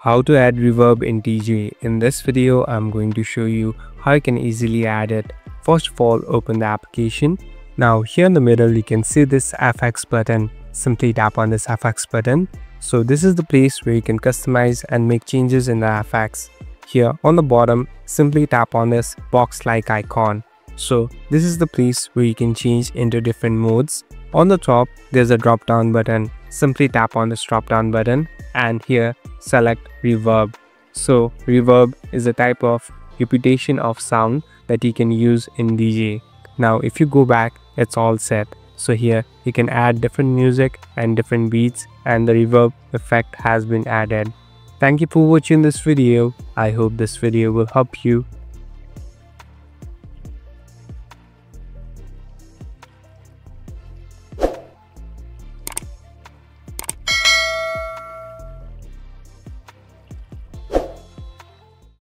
How to add reverb in Djay. In this video, I'm going to show you how you can easily add it. First of all, open the application. Now here in the middle, you can see this FX button. Simply tap on this FX button. So this is the place where you can customize and make changes in the FX. Here on the bottom, simply tap on this box-like icon. So this is the place where you can change into different modes. On the top, there's a drop-down button. Simply tap on this drop-down button and here select reverb. So reverb is a type of reputation of sound that you can use in Djay. Now if you go back, it's all set. So here you can add different music and different beats and the reverb effect has been added. Thank you for watching this video. I hope this video will help you.